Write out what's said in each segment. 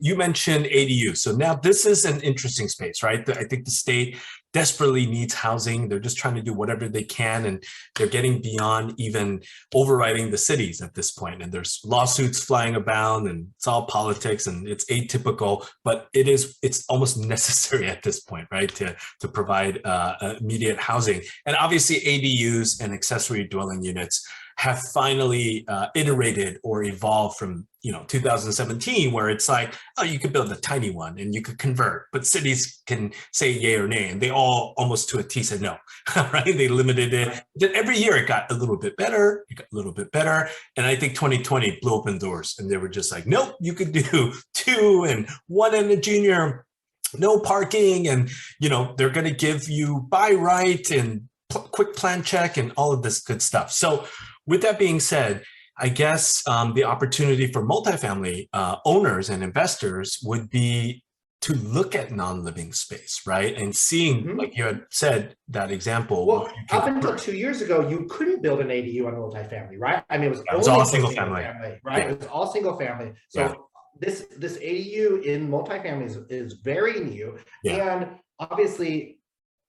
you mentioned ADU. So now this is an interesting space, right? I think the state desperately needs housing. They're just trying to do whatever they can, and they're getting beyond even overriding the cities at this point. And there's lawsuits flying abound, and it's all politics, and it's atypical, but it's almost necessary at this point, right? To provide immediate housing. And obviously ADUs and accessory dwelling units have finally iterated or evolved from 2017, where it's like, oh, you could build a tiny one and you could convert, but cities can say yay or nay, and they all almost to a T said no, right? They limited it. Then every year it got a little bit better, and I think 2020 blew open doors, and they were just like, nope, you could do 2 and 1 and a junior, no parking, and they're going to give you by right and quick plan check and all of this good stuff. So with that being said, I guess the opportunity for multifamily owners and investors would be to look at non-living space, right? And seeing, like you had said, that example. Well, up until 2 years ago, you couldn't build an ADU on multifamily, right? I mean, it was all single family, right? Yeah. It was all single family. So this ADU in multifamily is very new, and obviously,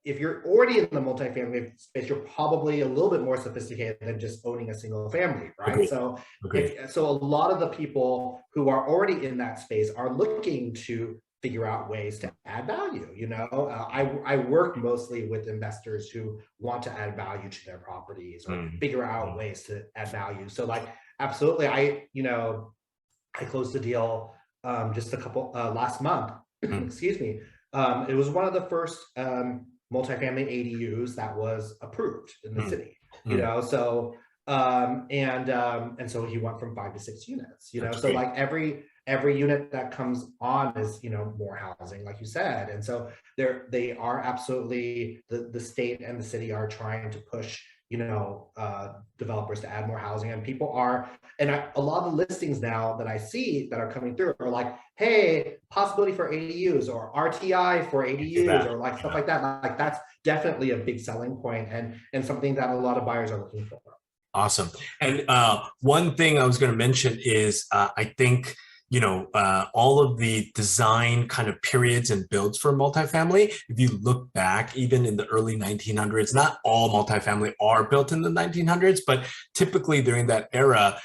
if you're already in the multifamily space, you're probably a little bit more sophisticated than just owning a single family, right? Agreed. So, Agreed. So a lot of the people who are already in that space are looking to figure out ways to add value. I work mostly with investors who want to add value to their properties or figure out ways to add value. So, like, absolutely, I closed the deal just a couple last month. Excuse me. It was one of the first multifamily ADUs that was approved in the city, so and so he went from 5 to 6 units, so like every unit that comes on is more housing, like you said. And so they are absolutely, the state and the city are trying to push developers to add more housing, and people are, and a lot of the listings now that I see that are coming through are like, hey, possibility for ADUs or RTI for ADUs or like stuff like that. Like, that's definitely a big selling point and something that a lot of buyers are looking for. Awesome. And one thing I was going to mention is I think all of the design kind of periods and builds for multifamily, if you look back even in the early 1900s, not all multifamily are built in the 1900s, but typically during that era,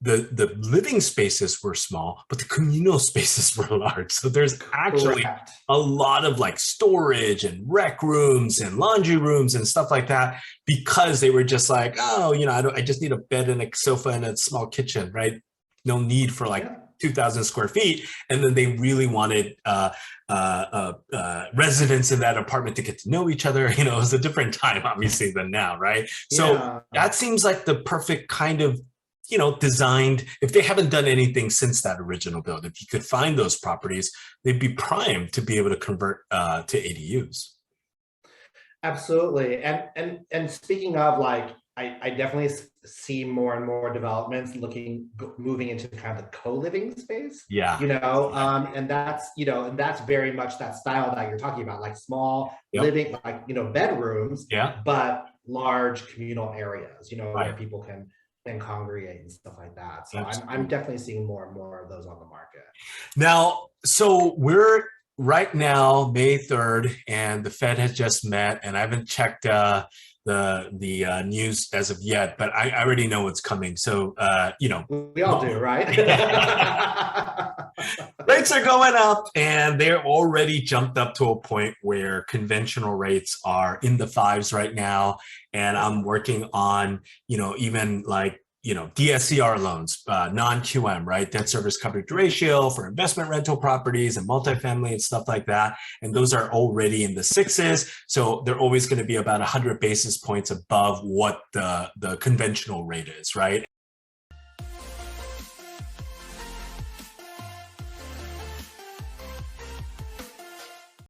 the living spaces were small, but the communal spaces were large. So there's actually a lot of like storage and rec rooms and laundry rooms and stuff like that, because they were just like, oh, I just need a bed and a sofa and a small kitchen, right? No need for like 2,000 square feet. And then they really wanted residents in that apartment to get to know each other. It was a different time, obviously, than now, right? So that seems like the perfect kind of, designed, if they haven't done anything since that original build, if you could find those properties, they'd be primed to be able to convert to ADUs. Absolutely. And speaking of, like, I definitely see more and more developments moving into kind of the co-living space. And that's very much that style that you're talking about, like small living, like bedrooms, but large communal areas, where people can congregate and stuff like that. So I'm definitely seeing more and more of those on the market. Now, so we're right now May 3rd, and the Fed has just met, and I haven't checked the news as of yet, but I already know what's coming. So we all do, right? Rates are going up, and they're already jumped up to a point where conventional rates are in the 5s right now. And I'm working on, even like, DSCR loans, non-QM, right? Debt service coverage ratio for investment rental properties and multifamily and stuff like that. And those are already in the 6s. So they're always going to be about 100 basis points above what the conventional rate is, right?